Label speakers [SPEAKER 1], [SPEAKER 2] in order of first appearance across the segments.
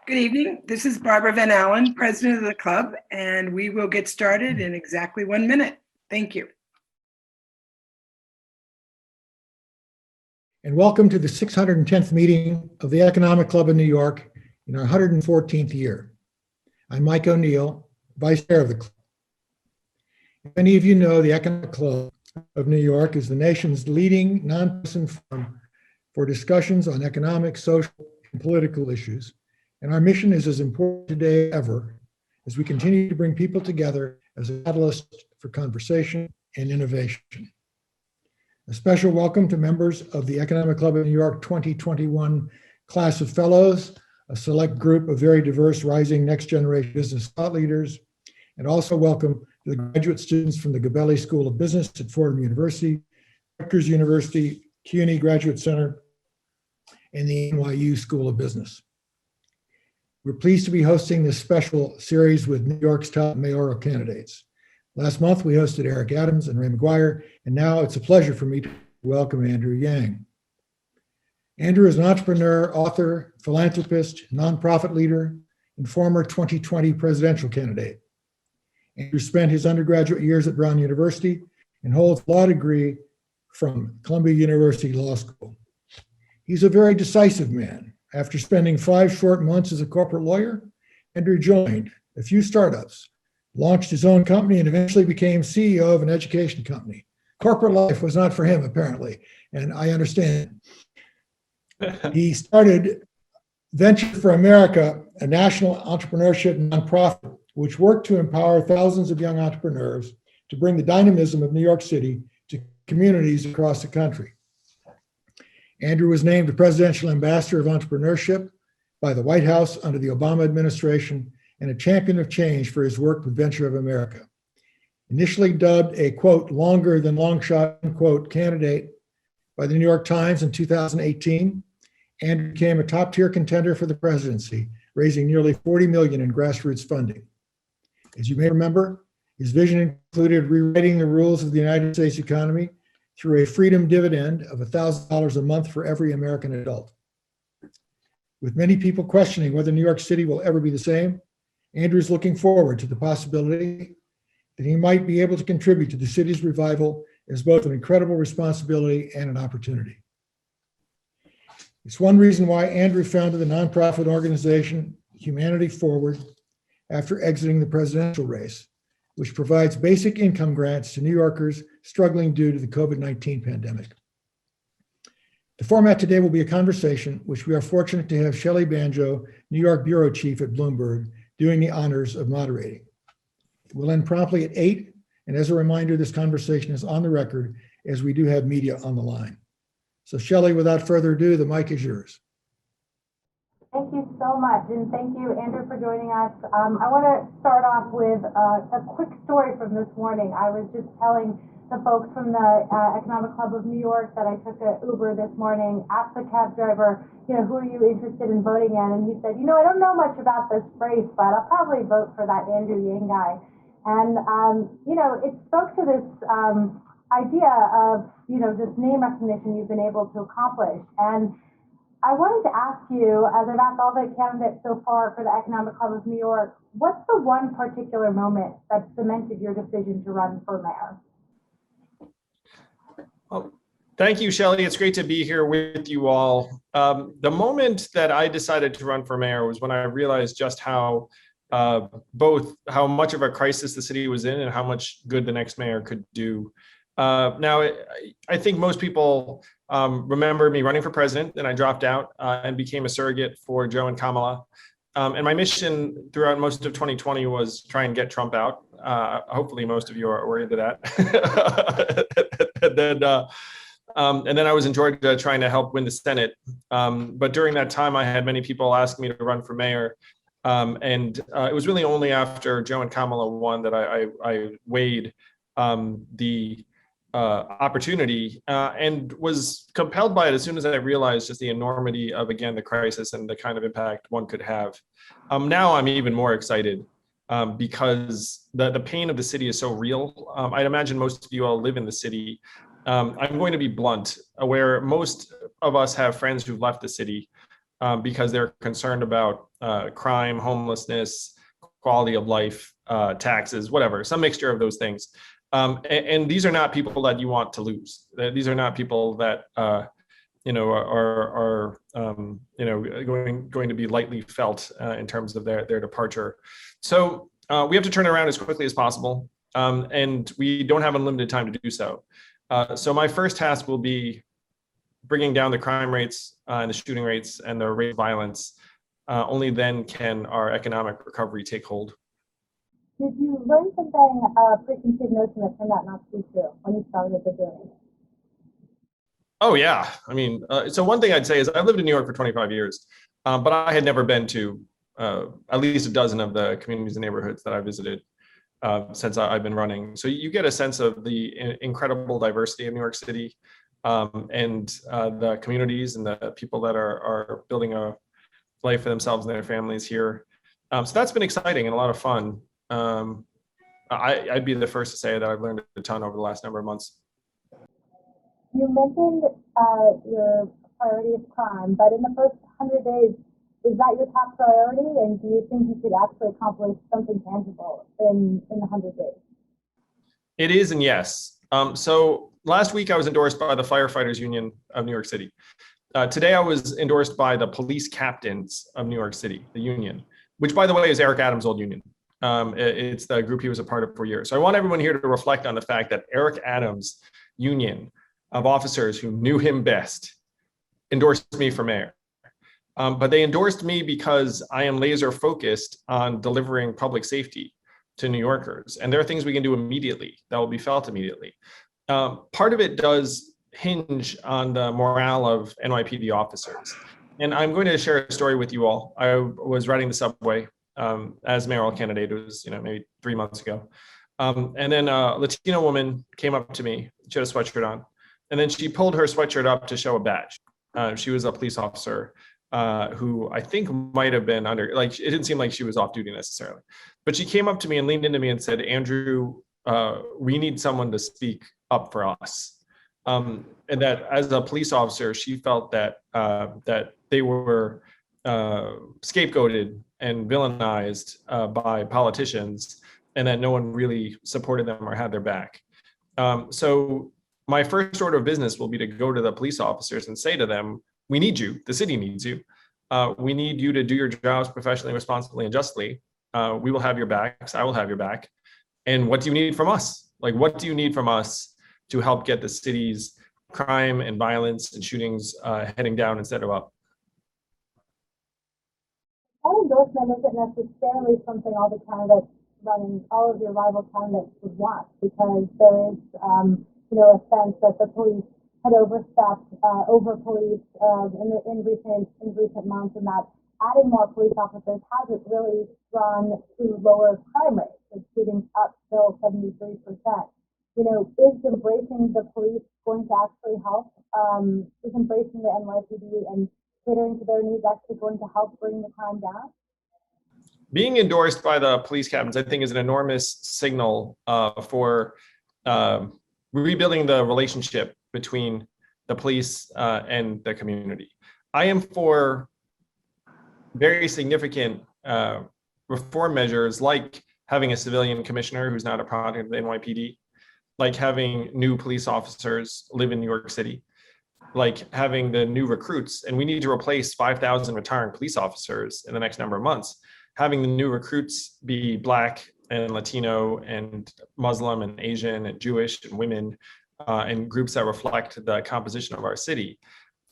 [SPEAKER 1] Good evening. This is Barbara Van Allen, president of the club, and we will get started in exactly 1 minute. Thank you.
[SPEAKER 2] And welcome to the 610th meeting of the Economic Club of New York in our 114th year. I'm Mike O'Neill, vice chair of the club. If any of you know, the Economic Club of New York is the nation's leading nonpartisan forum for discussions on economic, social, and political issues. And our mission is as important today as ever as we continue to bring people together as a catalyst for conversation and innovation. A special welcome to members of the Economic Club of New York 2021 class of fellows, a select group of very diverse rising next generation business thought leaders, and also welcome to the graduate students from the Gabelli School of Business at Fordham University, Rutgers University, CUNY Graduate Center, and the NYU School of Business. We're pleased to be hosting this special series with New York's top mayoral candidates. Last month, we hosted Eric Adams and Ray McGuire, and now it's a pleasure for me to welcome Andrew Yang. Andrew is an entrepreneur, author, philanthropist, nonprofit leader, and former 2020 presidential candidate. Andrew spent his undergraduate years at Brown University and holds a law degree from Columbia University Law School. He's a very decisive man. After spending 5 short months as a corporate lawyer, Andrew joined a few startups, launched his own company, and eventually became CEO of an education company. Corporate life was not for him, apparently, and I understand. He started Venture for America, a national entrepreneurship nonprofit, which worked to empower thousands of young entrepreneurs to bring the dynamism of New York City to communities across the country. Andrew was named a presidential ambassador of entrepreneurship by the White House under the Obama administration and a champion of change for his work with Venture of America. Initially dubbed a, quote, longer than long shot, unquote, candidate by the New York Times in 2018, Andrew became a top tier contender for the presidency, raising nearly $40 million in grassroots funding. As you may remember, his vision included rewriting the rules of the United States economy through a freedom dividend of $1,000 a month for every American adult. With many people questioning whether New York City will ever be the same, Andrew is looking forward to the possibility that he might be able to contribute to the city's revival as both an incredible responsibility and an opportunity. It's one reason why Andrew founded the nonprofit organization Humanity Forward after exiting the presidential race, which provides basic income grants to New Yorkers struggling due to the COVID-19 pandemic. The format today will be a conversation, which we are fortunate to have Shelly Banjo, New York bureau chief at Bloomberg, doing the honors of moderating. We'll end promptly at 8, and as a reminder, this conversation is on the record as we do have media on the line. So Shelly, without further ado, the mic is yours.
[SPEAKER 3] Thank you so much, and thank you, Andrew, for joining us. I want to start off with a quick story from this morning. I was just telling the folks from the Economic Club of New York that I took an Uber this morning, asked the cab driver, who are you interested in voting in? And he said, I don't know much about this race, but I'll probably vote for that Andrew Yang guy. And, it spoke to this idea of, just name recognition you've been able to accomplish. And I wanted to ask you, as I've asked all the candidates so far for the Economic Club of New York, what's the one particular moment that cemented your decision to run for mayor?
[SPEAKER 4] Well, thank you, Shelly. It's great to be here with you all. The moment that I decided to run for mayor was when I realized just how both how much of a crisis the city was in and how much good the next mayor could do. Now, I think most people remember me running for president, and I dropped out and became a surrogate for Joe and Kamala. And my mission throughout most of 2020 was try and get Trump out. Hopefully most of you are into that. And then I was in Georgia trying to help win the Senate. But during that time, I had many people ask me to run for mayor. And it was really only after Joe and Kamala won that I weighed the opportunity and was compelled by it as soon as I realized just the enormity of, again, the crisis and the kind of impact one could have. Now I'm even more excited because the pain of the city is so real. I'd imagine most of you all live in the city. I'm going to be blunt, where most of us have friends who've left the city. because they're concerned about crime, homelessness, quality of life, taxes, whatever, some mixture of those things. And these are not people that you want to lose. These are not people that are going to be lightly felt in terms of their departure. So we have to turn it around as quickly as possible, and we don't have unlimited time to do so. So my first task will be bringing down the crime rates and the shooting rates and the rate of violence. Only then can our economic recovery take hold.
[SPEAKER 3] Did you learn something, a preconceived notion that turned out not to be true when you started the journey?
[SPEAKER 4] Oh yeah, I mean, so one thing I'd say is I've lived in New York for 25 years, but I had never been to at least a dozen of the communities and neighborhoods that I visited since I've been running. So you get a sense of the incredible diversity of New York City, and the communities and the people that are building a life for themselves and their families here. So that's been exciting and a lot of fun. I'd be the first to say that I've learned a ton over the last number of months.
[SPEAKER 3] You mentioned your priority of crime, but in the first 100 days, is that your top priority? And do you think you could actually accomplish something tangible in the 100 days?
[SPEAKER 4] It is, and yes. So last week I was endorsed by the Firefighters Union of New York City. Today I was endorsed by the Police Captains of New York City, the union, which by the way is Eric Adams' old union. It's the group he was a part of for years. So I want everyone here to reflect on the fact that Eric Adams' union of officers who knew him best endorsed me for mayor. But they endorsed me because I am laser focused on delivering public safety to New Yorkers. And there are things we can do immediately that will be felt immediately. Part of it does hinge on the morale of NYPD officers. And I'm going to share a story with you all. I was riding the subway as mayoral candidate. It was, maybe 3 months ago. And then a Latino woman came up to me. She had a sweatshirt on. And then she pulled her sweatshirt up to show a badge. She was a police officer who I think might have been under, it didn't seem like she was off duty necessarily. But she came up to me and leaned into me and said, Andrew, we need someone to speak up for us. And that as a police officer, she felt that that they were scapegoated and villainized by politicians, and that no one really supported them or had their back. So my first order of business will be to go to the police officers and say to them, we need you, the city needs you. We need you to do your jobs professionally, responsibly, and justly. We will have your backs, I will have your back. And what do you need from us? What do you need from us to help get the city's crime and violence and shootings heading down instead of up?
[SPEAKER 3] That endorsement isn't necessarily something all the candidates running, all of your rival candidates would want, because there is, a sense that the police had overstepped, over-policed in recent months, and that adding more police officers hasn't really drawn to lower crime rates, with shootings up still 73%. Is embracing the police going to actually help? Is embracing the NYPD and catering to their needs actually going to help bring the crime down?
[SPEAKER 4] Being endorsed by the police captains, I think, is an enormous signal for rebuilding the relationship between the police and the community. I am for very significant reform measures, like having a civilian commissioner who's not a product of the NYPD, like having new police officers live in New York City, like having the new recruits, and we need to replace 5,000 retiring police officers in the next number of months. Having the new recruits be Black and Latino and Muslim and Asian and Jewish and women and groups that reflect the composition of our city.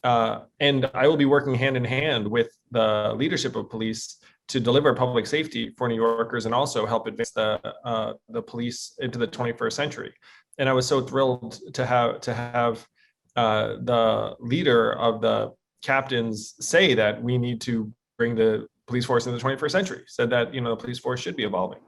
[SPEAKER 4] And I will be working hand in hand with the leadership of police to deliver public safety for New Yorkers and also help advance the police into the 21st century. And I was so thrilled to have the leader of the captains say that we need to bring the police force into the 21st century, said that the police force should be evolving.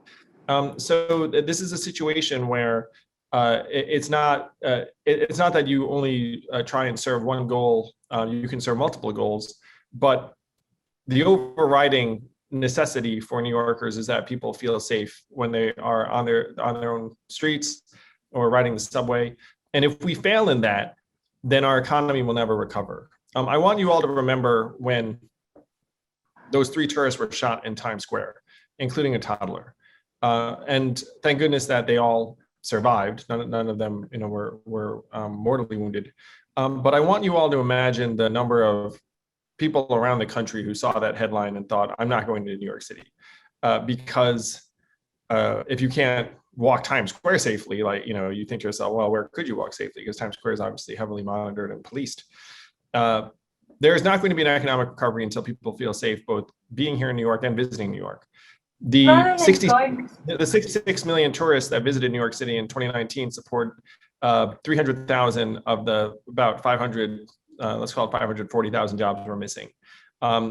[SPEAKER 4] So this is a situation where it's not that you only try and serve one goal. You can serve multiple goals, but the overriding necessity for New Yorkers is that people feel safe when they are on their own streets or riding the subway. And if we fail in that, then our economy will never recover. I want you all to remember when those 3 tourists were shot in Times Square, including a toddler. And thank goodness that they all survived. None of them, were mortally wounded. But I want you all to imagine the number of people around the country who saw that headline and thought, I'm not going to New York City. Because if you can't walk Times Square safely, you think to yourself, well, where could you walk safely? Because Times Square is obviously heavily monitored and policed. There is not going to be an economic recovery until people feel safe, both being here in New York and visiting New York. The 66 million tourists that visited New York City in 2019 support 300,000 of the about 500, let's call it 540,000 jobs we're missing.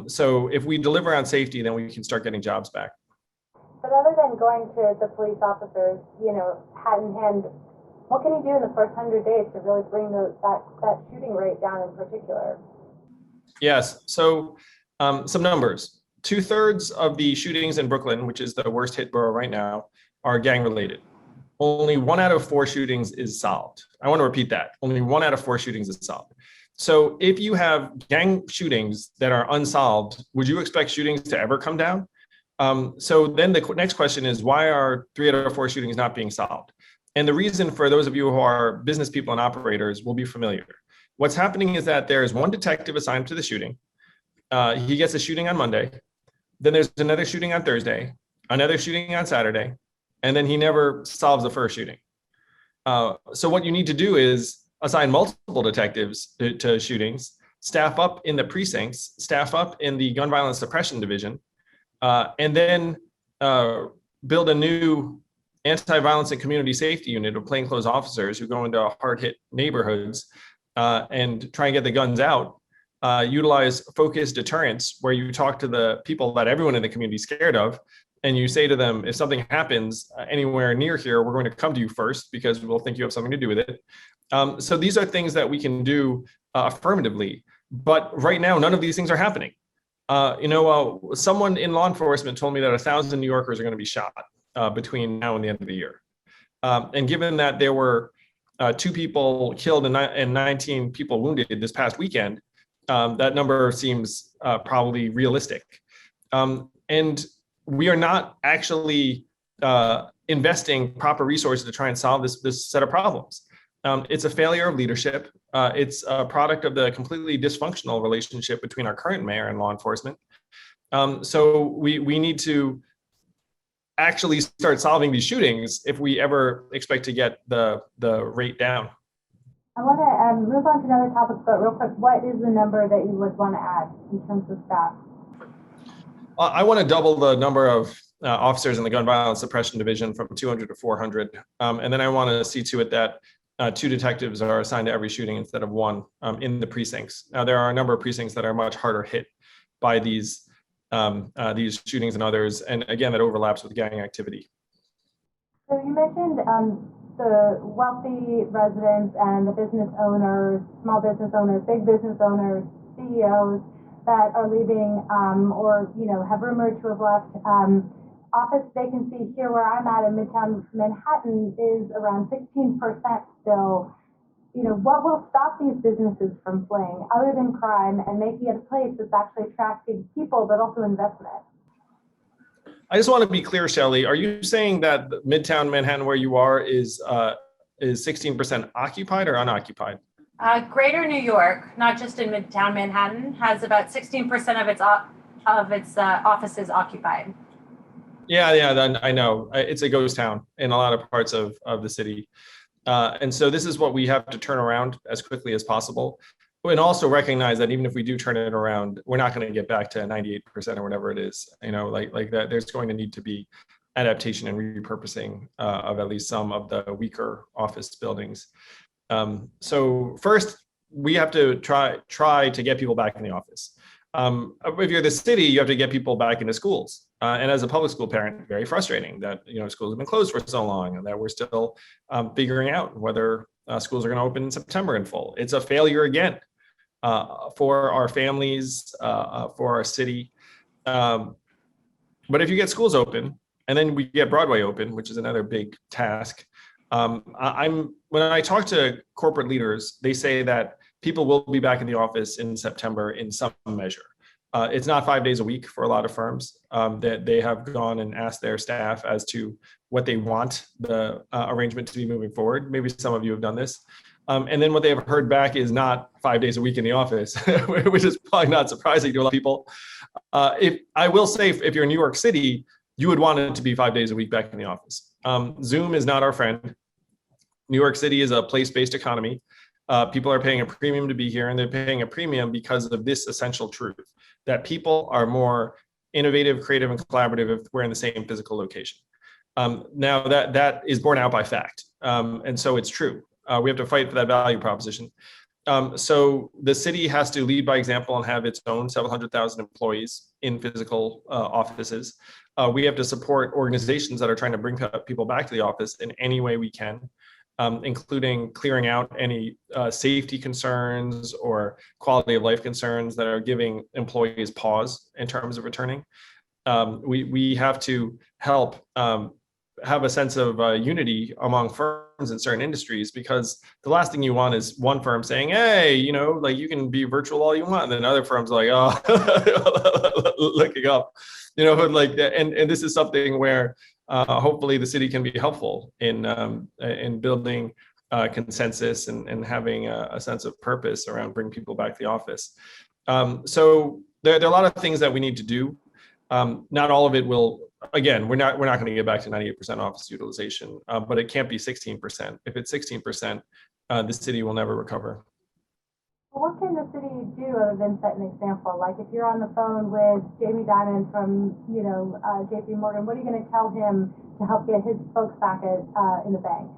[SPEAKER 4] So if we deliver on safety, then we can start getting jobs back.
[SPEAKER 3] But other than going to the police officers, hand in hand, what can you do in the first 100 days to really bring that shooting rate down in particular?
[SPEAKER 4] Yes, so some numbers. 2/3 of the shootings in Brooklyn, which is the worst hit borough right now, are gang related. Only 1 out of 4 shootings is solved. I want to repeat that. Only 1 out of 4 shootings is solved. So if you have gang shootings that are unsolved, would you expect shootings to ever come down? So then the next question is, why are 3 out of 4 shootings not being solved? And the reason, for those of you who are business people and operators, will be familiar. What's happening is that there is one detective assigned to the shooting. He gets a shooting on Monday. Then there's another shooting on Thursday, another shooting on Saturday, and then he never solves the first shooting. So what you need to do is assign multiple detectives to shootings, staff up in the precincts, staff up in the gun violence suppression division, and then build a new anti-violence and community safety unit of plainclothes officers who go into hard-hit neighborhoods and try and get the guns out. Utilize focused deterrence, where you talk to the people that everyone in the community is scared of, and you say to them, if something happens anywhere near here, we're going to come to you first because we'll think you have something to do with it. So these are things that we can do affirmatively, but right now, none of these things are happening. Someone in law enforcement told me that 1,000 New Yorkers are going to be shot between now and the end of the year. And given that there were 2 people killed and 19 people wounded this past weekend, that number seems probably realistic. And we are not actually investing proper resources to try and solve this set of problems. It's a failure of leadership. It's a product of the completely dysfunctional relationship between our current mayor and law enforcement. So we need to actually start solving these shootings if we ever expect to get the rate down.
[SPEAKER 3] I want to move on to another topic, but real quick, what is the number that you would want to add in terms of staff?
[SPEAKER 4] I want to double the number of officers in the gun violence suppression division from 200 to 400. And then I want to see to it that 2 detectives are assigned to every shooting instead of 1 in the precincts. Now, there are a number of precincts that are much harder hit by these shootings and others. And again, that overlaps with gang activity.
[SPEAKER 3] So you mentioned the wealthy residents and the business owners, small business owners, big business owners, CEOs that are leaving or have rumored to have left. Office vacancy here where I'm at in Midtown Manhattan is around 16% still. What will stop these businesses from fleeing other than crime and making it a place that's actually attracting people, but also investment?
[SPEAKER 4] I just want to be clear, Shelly. Are you saying that Midtown Manhattan, where you are, is 16% occupied or unoccupied?
[SPEAKER 5] Greater New York, not just in Midtown Manhattan, has about 16% of its offices occupied.
[SPEAKER 4] Yeah, I know. It's a ghost town in a lot of parts of the city. And so this is what we have to turn around as quickly as possible. And also recognize that even if we do turn it around, we're not going to get back to 98% or whatever it is. Like that, there's going to need to be adaptation and repurposing of at least some of the weaker office buildings. So first, we have to try to get people back in the office. If you're the city, you have to get people back into schools. And as a public school parent, very frustrating that schools have been closed for so long and that we're still figuring out whether schools are going to open in September in full. It's a failure again for our families, for our city. But if you get schools open and then we get Broadway open, which is another big task, when I talk to corporate leaders, they say that people will be back in the office in September in some measure. It's not 5 days a week for a lot of firms. That they have gone and asked their staff as to what they want the arrangement to be moving forward. Maybe some of you have done this. And then what they have heard back is not 5 days a week in the office, which is probably not surprising to a lot of people. If I will say, if you're in New York City, you would want it to be 5 days a week back in the office. Zoom is not our friend. New York City is a place-based economy. People are paying a premium to be here, and they're paying a premium because of this essential truth, that people are more innovative, creative, and collaborative if we're in the same physical location. Now that is borne out by fact. And so it's true. We have to fight for that value proposition. So the city has to lead by example and have its own several hundred thousand employees in physical offices. We have to support organizations that are trying to bring people back to the office in any way we can, including clearing out any safety concerns or quality of life concerns that are giving employees pause in terms of returning. We have to help have a sense of unity among firms in certain industries, because the last thing you want is one firm saying, hey, like you can be virtual all you want. And then other firms like, oh, looking up, like, and this is something where hopefully the city can be helpful in building consensus and having a sense of purpose around bringing people back to the office. So there are a lot of things that we need to do. Not all of it will. Again, we're not going to get back to 98% office utilization, but it can't be 16%. If it's 16%, the city will never recover.
[SPEAKER 3] What can the city do other than set an example? Like if you're on the phone with Jamie Dimon from, JP Morgan, what are you going to tell him to help get his folks back in the bank?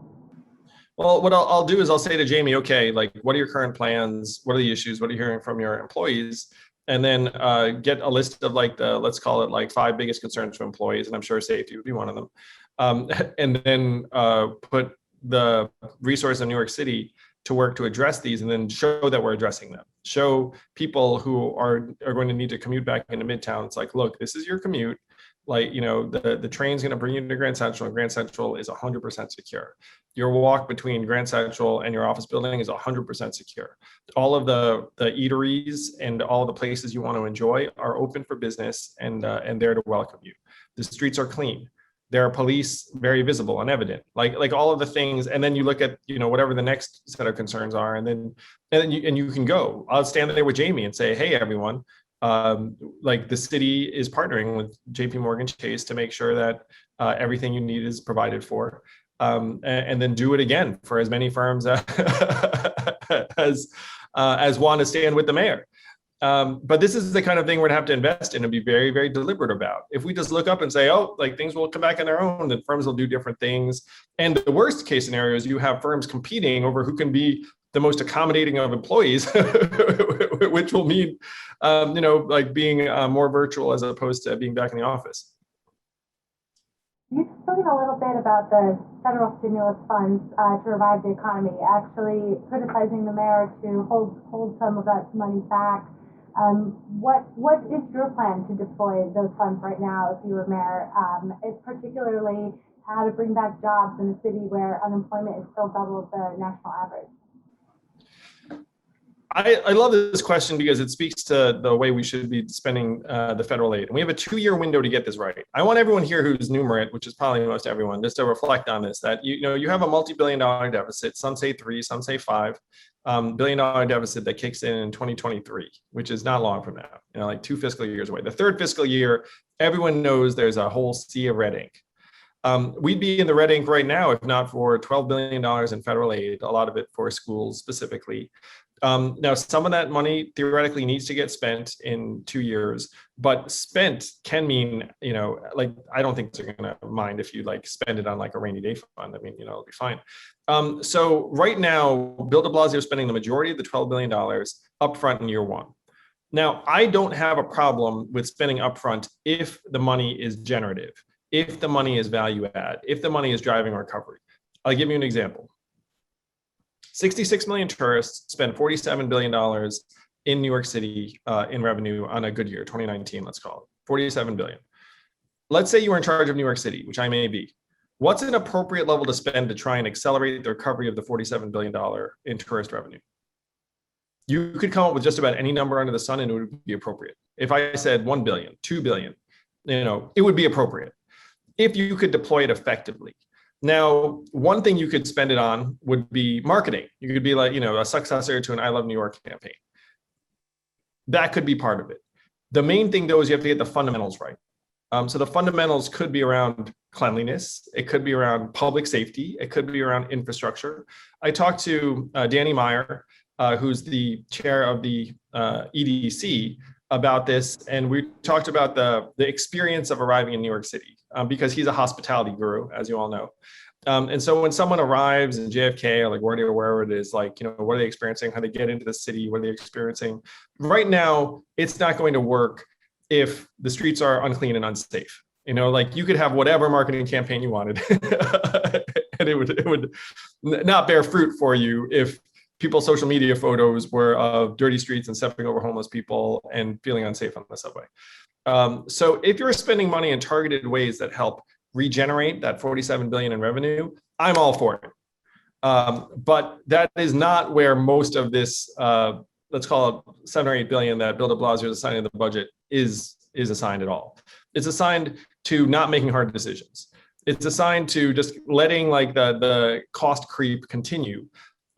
[SPEAKER 4] Well, what I'll do is I'll say to Jamie, okay, like what are your current plans? What are the issues? What are you hearing from your employees? And then get a list of like let's call it like 5 biggest concerns for employees, and I'm sure safety would be one of them. And then put the resource in New York City to work to address these, and then show that we're addressing them. Show people who are going to need to commute back into Midtown. It's like, look, this is your commute. Like, the train's going to bring you to Grand Central, and Grand Central is 100% secure. Your walk between Grand Central and your office building is 100% secure. All of the eateries and all the places you want to enjoy are open for business and there to welcome you. The streets are clean. There are police very visible and evident, like all of the things. And then you look at, whatever the next set of concerns are, and you can go. I'll stand there with Jamie and say, hey, everyone, like the city is partnering with JP Morgan Chase to make sure that everything you need is provided for. And then do it again for as many firms as want to stand with the mayor. But this is the kind of thing we're gonna have to invest in and be very, very deliberate about. If we just look up and say, oh, like things will come back on their own, then firms will do different things. And the worst case scenario is you have firms competing over who can be the most accommodating of employees, which will mean, like being more virtual as opposed to being back in the office.
[SPEAKER 3] You've spoken a little bit about the federal stimulus funds to revive the economy, actually criticizing the mayor to hold some of that money back. What is your plan to deploy those funds right now if you were mayor? It's particularly how to bring back jobs in a city where unemployment is still double the national average.
[SPEAKER 4] I love this question because it speaks to the way we should be spending the federal aid. And we have a 2-year window to get this right. I want everyone here who's numerate, which is probably most everyone, just to reflect on this, that you have a multi-billion-dollar deficit. Some say 3, some say 5 billion-dollar deficit that kicks in 2023, which is not long from now, like 2 fiscal years away. The 3rd fiscal year, everyone knows there's a whole sea of red ink. We'd be in the red ink right now if not for $12 billion in federal aid, a lot of it for schools specifically. Now, some of that money theoretically needs to get spent in 2 years, but spent can mean, like, I don't think they're going to mind if you like spend it on like a rainy day fund. I mean, it'll be fine. So right now, Bill de Blasio is spending the majority of the $12 billion upfront in year 1. Now, I don't have a problem with spending upfront if the money is generative, if the money is value add, if the money is driving recovery. I'll give you an example. 66 million tourists spend $47 billion in New York City in revenue on a good year, 2019, let's call it, 47 billion. Let's say you were in charge of New York City, which I may be. What's an appropriate level to spend to try and accelerate the recovery of the $47 billion in tourist revenue? You could come up with just about any number under the sun and it would be appropriate. If I said 1 billion, 2 billion, it would be appropriate if you could deploy it effectively. Now, one thing you could spend it on would be marketing. You could be like, a successor to an I Love New York campaign. That could be part of it. The main thing, though, is you have to get the fundamentals right. So the fundamentals could be around cleanliness. It could be around public safety. It could be around infrastructure. I talked to Danny Meyer, who's the chair of the EDC, about this, and we talked about the experience of arriving in New York City, because he's a hospitality guru, as you all know. And so when someone arrives in JFK or LaGuardia or wherever it is, what are they experiencing? How they get into the city? What are they experiencing? Right now, it's not going to work if the streets are unclean and unsafe. You could have whatever marketing campaign you wanted, and it would not bear fruit for you if people's social media photos were of dirty streets and stepping over homeless people and feeling unsafe on the subway. So if you're spending money in targeted ways that help regenerate that 47 billion in revenue, I'm all for it. But that is not where most of this, let's call it 7 or 8 billion that Bill de Blasio is assigning the budget is assigned at all. It's assigned to not making hard decisions. It's assigned to just letting the cost creep continue,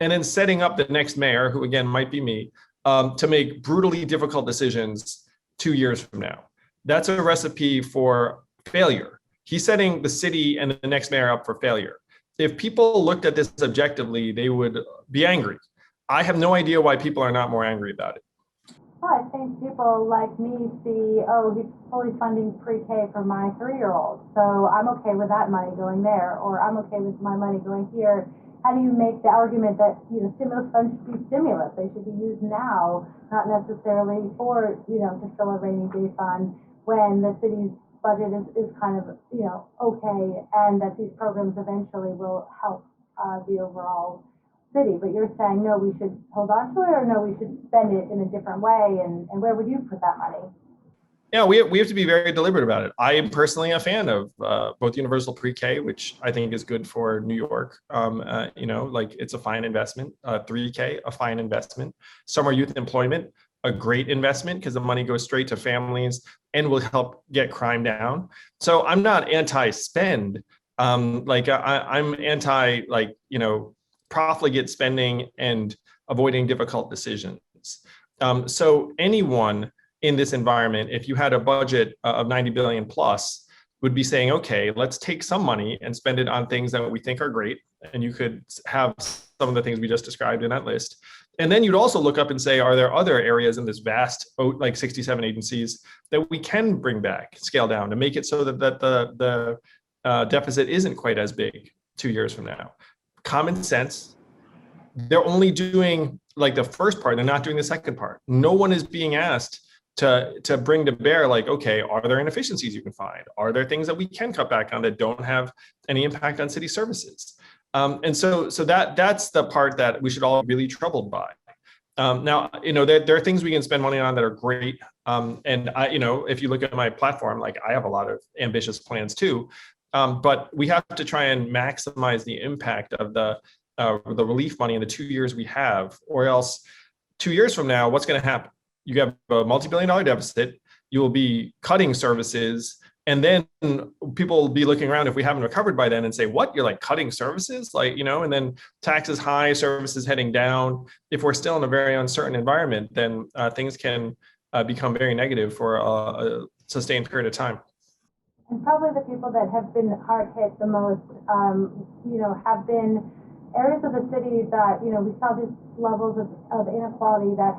[SPEAKER 4] and then setting up the next mayor, who again might be me, to make brutally difficult decisions 2 years from now. That's a recipe for failure. He's setting the city and the next mayor up for failure. If people looked at this objectively, they would be angry. I have no idea why people are not more angry about it.
[SPEAKER 3] Well, I think people like me see, oh, he's fully funding pre-K for my 3-year-old, so I'm okay with that money going there, or I'm okay with my money going here. How do you make the argument that stimulus funds should be stimulus? They should be used now, not necessarily for to fill a rainy day fund when the city's budget is kind of okay, and that these programs eventually will help the overall city. But you're saying no, we should hold on to it, or no, we should spend it in a different way. And where would you put that money?
[SPEAKER 4] Yeah, we have to be very deliberate about it. I am personally a fan of both universal pre-K, which I think is good for New York. It's a fine investment. 3K, a fine investment. Summer youth employment, a great investment, because the money goes straight to families and will help get crime down. So I'm not anti-spend. I'm anti profligate spending and avoiding difficult decisions. So anyone in this environment, if you had a budget of 90 billion plus, would be saying, okay, let's take some money and spend it on things that we think are great. And you could have some of the things we just described in that list. And then you'd also look up and say, are there other areas in this vast, 67 agencies that we can bring back, scale down to make it so that the deficit isn't quite as big 2 years from now? Common sense. They're only doing the first part. They're not doing the second part. No one is being asked to bring to bear, okay, are there inefficiencies you can find? Are there things that we can cut back on that don't have any impact on city services? And so that's the part that we should all be really troubled by. Now, there are things we can spend money on that are great. And if you look at my platform, I have a lot of ambitious plans too. But we have to try and maximize the impact of the relief money in the 2 years we have, or else 2 years from now, what's going to happen? You have a multi-billion-dollar deficit. You will be cutting services, and then people will be looking around if we haven't recovered by then and say, "What? You're cutting services?" And then taxes high, services heading down. If we're still in a very uncertain environment, then things can become very negative for a sustained period of time.
[SPEAKER 3] And probably the people that have been hard hit the most, have been areas of the city that, we saw these levels of inequality that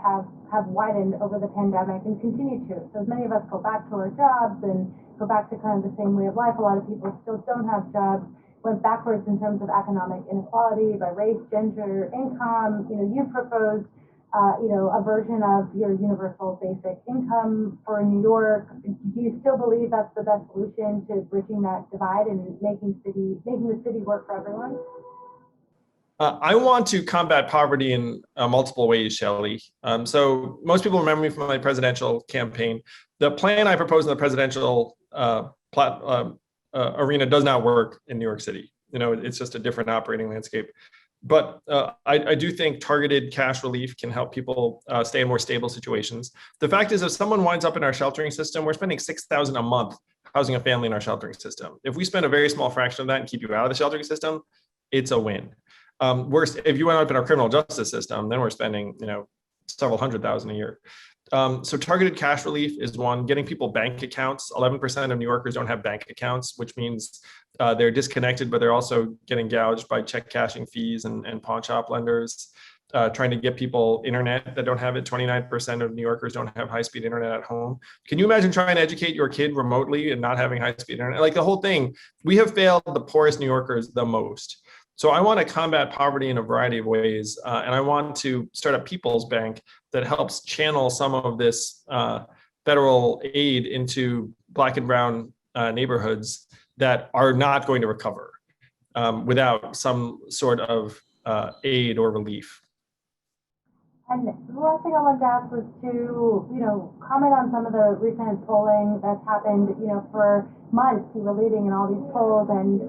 [SPEAKER 3] have widened over the pandemic and continue to. So as many of us go back to our jobs and go back to kind of the same way of life, a lot of people still don't have jobs, went backwards in terms of economic inequality by race, gender, income. You proposed a version of your universal basic income for New York. Do you still believe that's the best solution to bridging that divide and making the city work for everyone?
[SPEAKER 4] I want to combat poverty in multiple ways, Shelly. So most people remember me from my presidential campaign. The plan I proposed in the presidential arena does not work in New York City. It's just a different operating landscape. But I do think targeted cash relief can help people stay in more stable situations. The fact is, if someone winds up in our sheltering system, we're spending $6,000 a month housing a family in our sheltering system. If we spend a very small fraction of that and keep you out of the sheltering system, it's a win. Worse, if you end up in our criminal justice system, then we're spending, several $100,000 a year. So targeted cash relief is one. Getting people bank accounts. 11% of New Yorkers don't have bank accounts, which means they're disconnected, but they're also getting gouged by check cashing fees and pawn shop lenders. Trying to get people internet that don't have it. 29% of New Yorkers don't have high-speed internet at home. Can you imagine trying to educate your kid remotely and not having high-speed internet? Like the whole thing, we have failed the poorest New Yorkers the most. So I want to combat poverty in a variety of ways. And I want to start a people's bank that helps channel some of this federal aid into Black and brown neighborhoods that are not going to recover without some sort of aid or relief.
[SPEAKER 3] And the last thing I wanted to ask was to, comment on some of the recent polling that's happened, for months you were leading in all these polls, and,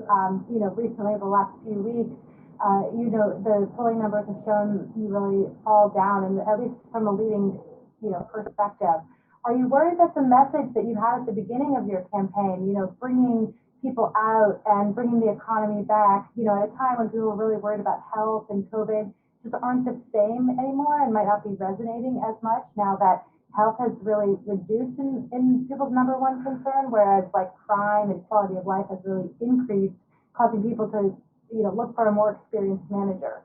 [SPEAKER 3] recently, the last few weeks, the polling numbers have shown you really fall down, and at least from a leading, perspective. Are you worried that the message that you had at the beginning of your campaign, bringing people out and bringing the economy back, at a time when people were really worried about health and COVID, just aren't the same anymore and might not be resonating as much now that health has really reduced in people's number one concern, whereas like crime and quality of life has really increased, causing people to look for a more experienced manager?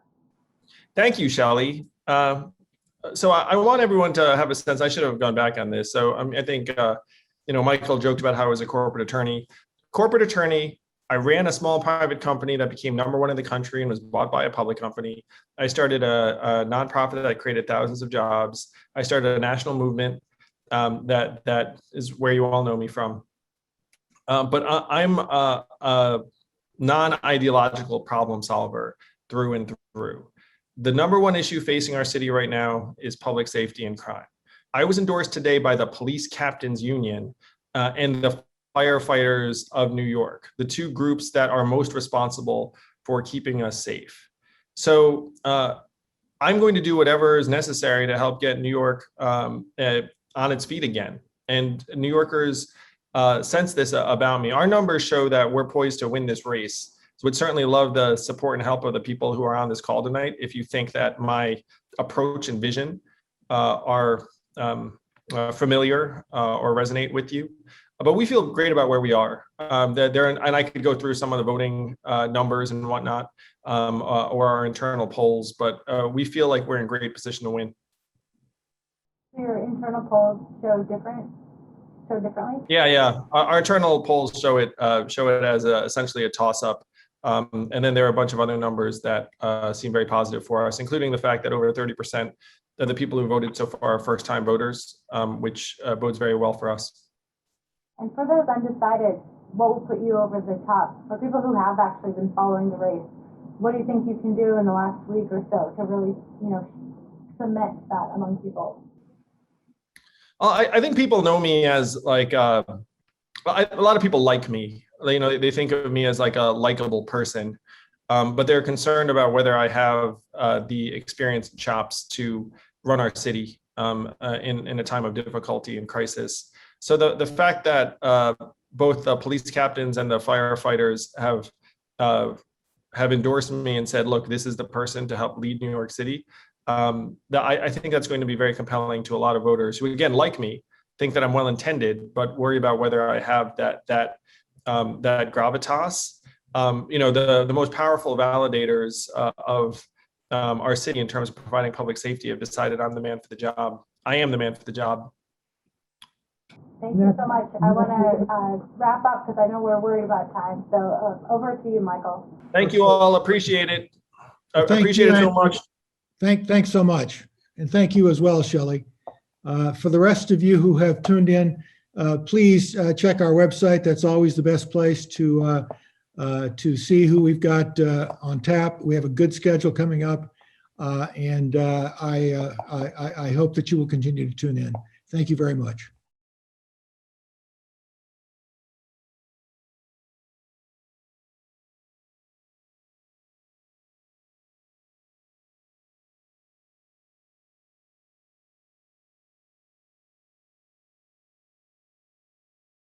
[SPEAKER 4] Thank you, Shelly. So I want everyone to have a sense. I should have gone back on this. So I think Michael joked about how I was a corporate attorney. I ran a small private company that became number one in the country and was bought by a public company. I started a nonprofit that created thousands of jobs. I started a national movement that is where you all know me from. But I'm a non-ideological problem solver through and through. The number one issue facing our city right now is public safety and crime. I was endorsed today by the Police Captains Union and the Firefighters of New York, the two groups that are most responsible for keeping us safe. So I'm going to do whatever is necessary to help get New York on its feet again. And New Yorkers sense this about me. Our numbers show that we're poised to win this race. So would certainly love the support and help of the people who are on this call tonight. If you think that my approach and vision are familiar or resonate with you. But we feel great about where we are. And I could go through some of the voting numbers and whatnot, or our internal polls, but we feel like we're in great position to win.
[SPEAKER 3] Your internal polls show differently?
[SPEAKER 4] Yeah. Our internal polls show it as essentially a toss-up. And then there are a bunch of other numbers that seem very positive for us, including the fact that over 30% of the people who voted so far are first-time voters, which bodes very well for us.
[SPEAKER 3] And for those undecided, what will put you over the top? For people who have actually been following the race, what do you think you can do in the last week or so to really, cement that among people?
[SPEAKER 4] I think people know me as like, a lot of people like me. They think of me as like a likable person, but they're concerned about whether I have the experience and chops to run our city in a time of difficulty and crisis. So the fact that both the police captains and the firefighters have endorsed me and said, look, this is the person to help lead New York City, I think that's going to be very compelling to a lot of voters who, again, like me, think that I'm well-intended, but worry about whether I have that gravitas. The most powerful validators of our city in terms of providing public safety have decided I'm the man for the job. I am the man for the job.
[SPEAKER 3] Thank you so much. I want to wrap up because I know we're worried about time. So over to you, Michael.
[SPEAKER 4] Thank you all. Appreciate it. Appreciate it so much.
[SPEAKER 2] Thanks so much. And thank you as well, Shelly. For the rest of you who have tuned in, please check our website. That's always the best place to see who we've got on tap. We have a good schedule coming up, and I hope that you will continue to tune in. Thank you very much.